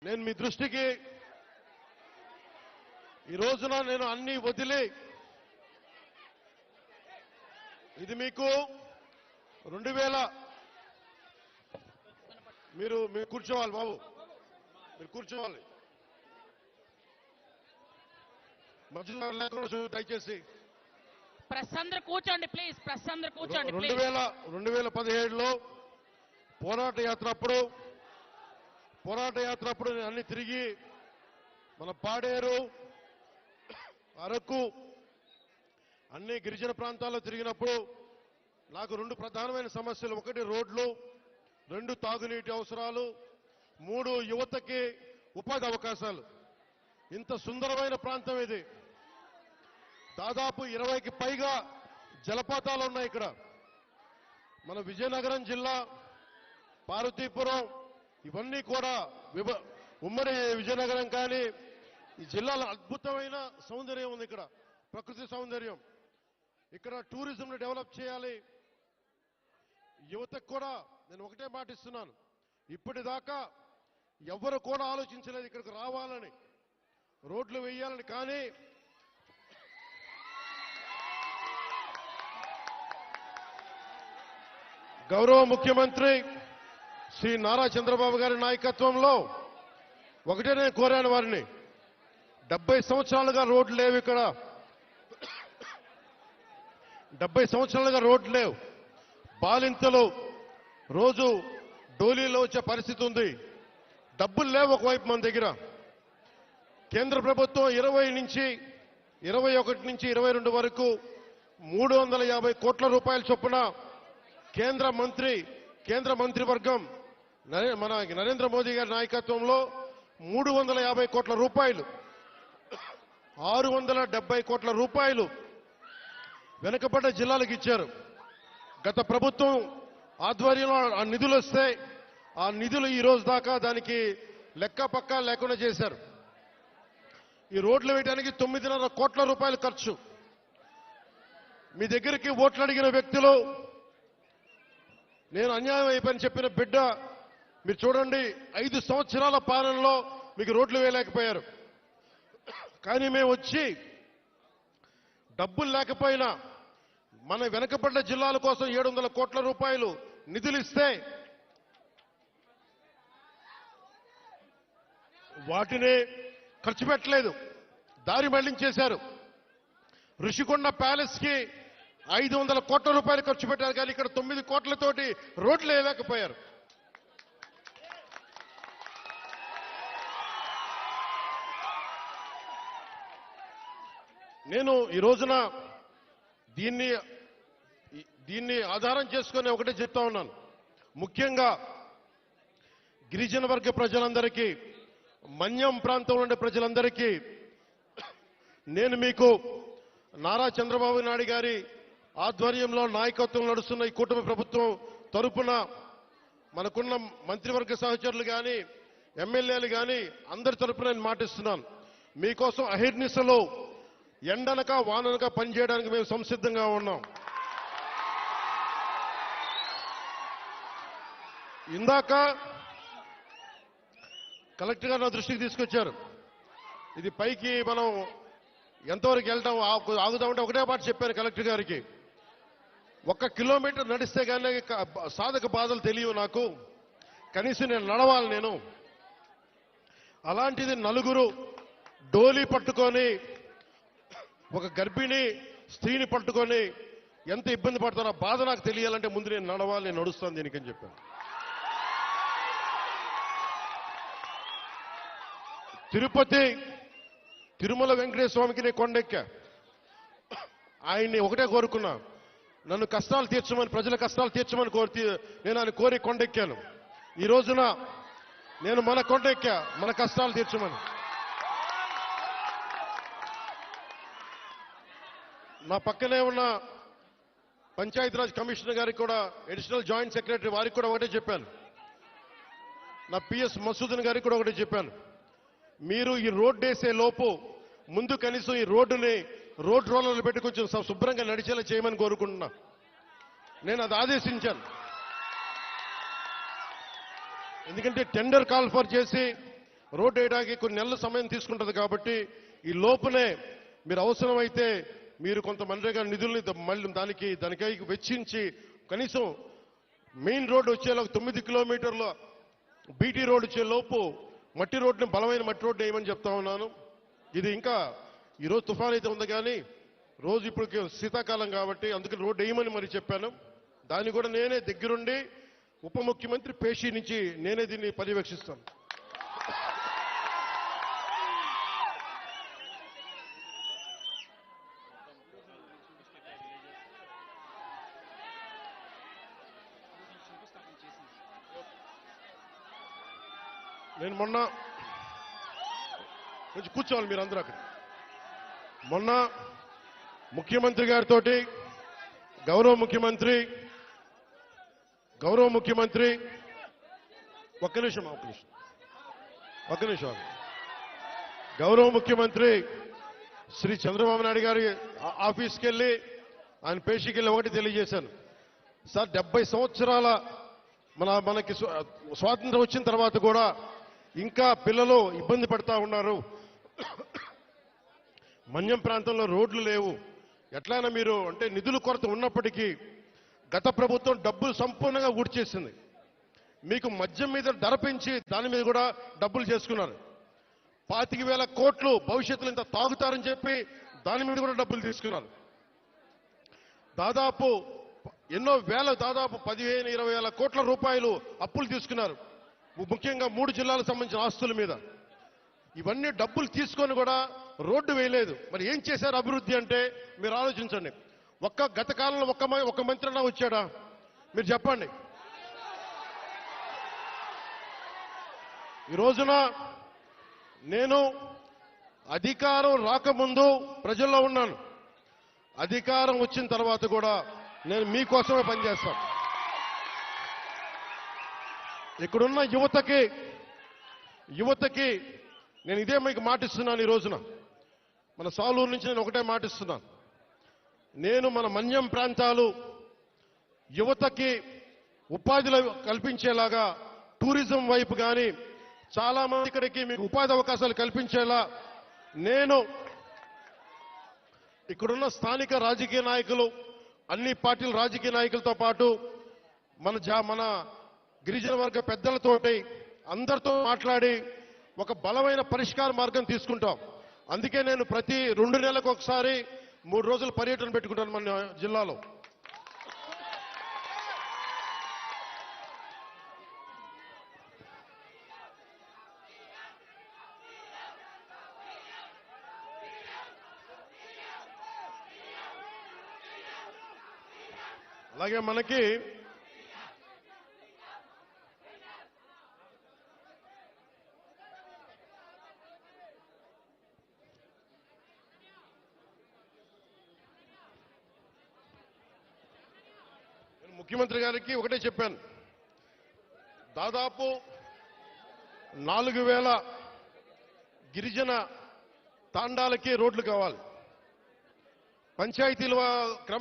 నేను మీ దృష్టికి ఈ రోజున నేను అన్ని వదిలి ఇది మీకు 2000 మీరు కూర్చోవాలి బాబు, మీరు కూర్చోవాలి. మధ్యలో లేకుండా దయచేసి ప్రెస్ అందరూ కూర్చోండి ప్లీజ్. ప్రెస్ అందరూ కూర్చోండి ప్లీజ్. 2017లో పోరాట యాత్ర అప్పుడు నేను అన్ని తిరిగి మన పాడేరు, అరకు అన్ని గిరిజన ప్రాంతాల్లో తిరిగినప్పుడు నాకు 2 ప్రధానమైన సమస్యలు. 1 రోడ్లు, 2 తాగునీటి అవసరాలు, 3 యువతకి ఉపాధి అవకాశాలు. ఇంత సుందరమైన ప్రాంతం ఇది. దాదాపు 20కి పైగా జలపాతాలు ఉన్నాయి ఇక్కడ. మన విజయనగరం జిల్లా, పార్వతీపురం ఇవన్నీ కూడా ఉమ్మడి విజయనగరం కానీ ఈ జిల్లాలో అద్భుతమైన సౌందర్యం ఉంది. ఇక్కడ ప్రకృతి సౌందర్యం. ఇక్కడ టూరిజంను డెవలప్ చేయాలి. యువతకు కూడా నేను ఒకటే మాటిస్తున్నాను, ఇప్పటిదాకా ఎవరు కూడా ఆలోచించలేదు ఇక్కడికి రావాలని, రోడ్లు వేయాలని. కానీ గౌరవ ముఖ్యమంత్రి శ్రీ నారా చంద్రబాబు గారి నాయకత్వంలో ఒకటే నేను కోరాను వారిని, 70 సంవత్సరాలుగా రోడ్లు లేవు ఇక్కడ. 70 సంవత్సరాలుగా రోడ్లు లేవు. బాలింతలు రోజు డోలీలో వచ్చే పరిస్థితి ఉంది. డబ్బులు లేవు ఒకవైపు మన దగ్గర. కేంద్ర ప్రభుత్వం 21 నుంచి 22 వరకు 350 కోట్ల రూపాయల చొప్పున కేంద్ర మంత్రివర్గం మన నరేంద్ర మోదీ గారి నాయకత్వంలో 350 కోట్ల రూపాయలు, 670 కోట్ల రూపాయలు వెనుకబడ్డ జిల్లాలకు ఇచ్చారు. గత ప్రభుత్వం ఆధ్వర్యంలో ఆ నిధులు వస్తే ఆ నిధులు ఈ రోజు దాకా దానికి లెక్క పక్కా లేకుండా చేశారు. ఈ రోడ్లు వేయడానికి 9.5 కోట్ల రూపాయలు ఖర్చు. మీ దగ్గరికి ఓట్లు అడిగిన వ్యక్తులు, నేను అన్యాయం అయిపోయిన చెప్పిన బిడ్డ, మీరు చూడండి 5 సంవత్సరాల పాలనలో మీకు రోడ్లు వేయలేకపోయారు. కానీ మేము వచ్చి డబ్బులు లేకపోయినా మన వెనకబడ్డ జిల్లాల కోసం 700 కోట్ల రూపాయలు నిధులు ఇస్తే వాటిని ఖర్చు పెట్టలేదు, దారి మళ్లించేశారు. ఋషికొండ ప్యాలెస్ కి 500 కోట్ల రూపాయలు ఖర్చు పెట్టారు, కానీ ఇక్కడ 9 కోట్లతోటి రోడ్లు వేయలేకపోయారు. నేను ఈ రోజున దీన్ని ఆధారం చేసుకుని ఒకటే చెప్తా ఉన్నాను. ముఖ్యంగా గిరిజన వర్గ ప్రజలందరికీ, మన్యం ప్రాంతంలో ఉండే ప్రజలందరికీ నేను మీకు నారా చంద్రబాబు నాయుడు గారి ఆధ్వర్యంలో నాయకత్వం నడుస్తున్న ఈ కూటమి ప్రభుత్వం తరపున మనకున్న మంత్రివర్గ సహచరులు కానీ, ఎమ్మెల్యేలు కానీ అందరి తరపున నేను మాటిస్తున్నాను. మీకోసం అహిర్నిశలో ఎండనక వాననక పనిచేయడానికి మేము సంసిద్ధంగా ఉన్నాం. ఇందాక కలెక్టర్ గారు నా దృష్టికి తీసుకొచ్చారు. ఇది పైకి మనం ఎంతవరకు వెళ్తాం ఆగుదామంటే ఒకటే మాట చెప్పాను కలెక్టర్ గారికి, 1 కిలోమీటర్ నడిస్తే కానీ సాధక బాధలు తెలియవు నాకు, కనీసం నేను నడవాలి నేను. అలాంటిది 4 డోలీ పట్టుకొని ఒక గర్భిణీ స్త్రీని పట్టుకొని ఎంత ఇబ్బంది పడతారో బాధ నాకు తెలియాలంటే ముందు నేను నడవాలి, నేను నడుస్తాను దీనికని చెప్పాను. తిరుమల వెంకటేశ్వర స్వామికి నేను కొండెక్కా. ఆయన్ని ఒకటే కోరుకున్నా, నన్ను కష్టాలు తీర్చమని, ప్రజల కష్టాలు తీర్చమని నేను ఆయన కోరి కొండెక్కాను. ఈ రోజున నేను మన కొండెక్కా, మన కష్టాలు తీర్చమని. నా పక్కనే ఉన్న పంచాయతీరాజ్ కమిషనర్ గారికి కూడా, అడిషనల్ జాయింట్ సెక్రటరీ వారికి కూడా ఒకటే చెప్పాను, నా పిఎస్ మసూదన్ గారికి కూడా ఒకటే చెప్పాను, మీరు ఈ రోడ్డు వేసే లోపు ముందు కనీసం ఈ రోడ్డుని రోడ్ రోలర్లు పెట్టి కొంచెం శుభ్రంగా నడిచేలా చేయమని కోరుకుంటున్నా. నేను అది ఆదేశించాను. ఎందుకంటే టెండర్ కాల్ ఫర్ చేసి రోడ్డు వేయడానికి కొన్ని నెలల సమయం తీసుకుంటుంది కాబట్టి ఈ లోపునే మీరు అవసరమైతే మీరు కొంత మనరేగా నిధుల్ని మళ్ళీ దానికై వెచ్చించి కనీసం మెయిన్ రోడ్డు వచ్చేలోపు 9 కిలోమీటర్ల బీటీ రోడ్డు వచ్చే లోపు మట్టి రోడ్డుని బలమైన మట్టి రోడ్డు వేయమని చెప్తా ఉన్నాను. ఇది ఇంకా ఈరోజు తుఫాన్ అయితే ఉంది కానీ రోజు ఇప్పుడు శీతాకాలం కాబట్టి అందుకని రోడ్డు వేయమని మరి చెప్పాను. దాన్ని కూడా నేనే దగ్గరుండి ఉప ముఖ్యమంత్రి పేషి నుంచి నేనే దీన్ని పర్యవేక్షిస్తాను. నేను మొన్న కొంచెం కూర్చోవాలి మీరందరూ అక్కడ. మొన్న ముఖ్యమంత్రి గారితో గౌరవ ముఖ్యమంత్రి ఒక్క నిమిషం గౌరవ ముఖ్యమంత్రి శ్రీ చంద్రబాబు నాయుడు గారి ఆఫీస్కి వెళ్ళి ఆయన పేషీకి వెళ్ళి ఒకటి తెలియజేశాను. సార్ 70 సంవత్సరాల మనకి స్వాతంత్రం వచ్చిన తర్వాత కూడా ఇంకా పిల్లలు ఇబ్బంది పడతా ఉన్నారు. మన్యం ప్రాంతంలో రోడ్లు లేవు. ఎట్లయినా మీరు అంటే నిధుల కొరత ఉన్నప్పటికీ గత ప్రభుత్వం డబ్బులు సంపూర్ణంగా ఊడ్చేసింది. మీకు మద్యం మీద ధర పెంచి దాని మీద కూడా డబ్బులు చేసుకున్నారు. 25,000 కోట్లు భవిష్యత్తులో ఇంత తాగుతారని చెప్పి దాని మీద కూడా డబ్బులు తీసుకున్నారు. దాదాపు ఎన్నో వేల దాదాపు 15,000-20,000 కోట్ల రూపాయలు అప్పులు తీసుకున్నారు. ముఖ్యంగా 3 జిల్లాలకు సంబంధించిన ఆస్తుల మీద. ఇవన్నీ డబ్బులు తీసుకొని కూడా రోడ్డు వేయలేదు. మరి ఏం చేశారు అభివృద్ధి అంటే మీరు ఆలోచించండి. గత కాలంలో ఒక్క మంత్రి అన్నా వచ్చాడా మీరు చెప్పండి. ఈ రోజున నేను అధికారం రాకముందు ప్రజల్లో ఉన్నాను. అధికారం వచ్చిన తర్వాత కూడా నేను మీకోసమే పనిచేస్తాను. ఇక్కడున్న యువతకి నేను ఇదే మీకు మాటిస్తున్నాను. ఈ రోజున మన సాలూరు నుంచి నేను ఒకటే మాటిస్తున్నాను. నేను మన మన్యం ప్రాంతాలు యువతకి ఉపాధి కల్పించేలాగా టూరిజం వైపు కానీ చాలా మంది ఇక్కడికి మీకు ఉపాధి అవకాశాలు కల్పించేలా నేను ఇక్కడున్న స్థానిక రాజకీయ నాయకులు అన్ని పార్టీల రాజకీయ నాయకులతో పాటు మన గిరిజన వర్గ పెద్దలతోటి అందరితో మాట్లాడి ఒక బలమైన పరిష్కార మార్గం తీసుకుంటాం. అందుకే నేను ప్రతి 2 నెలలకు ఒకసారి 3 రోజుల పర్యటన పెట్టుకుంటాను మన జిల్లాలో. అలాగే మనకి ముఖ్యమంత్రి గారికి ఒకటే చెప్పాను. దాదాపు 4,000 గిరిజన తాండాలకి రోడ్లు కావాలి. పంచాయతీల క్రమ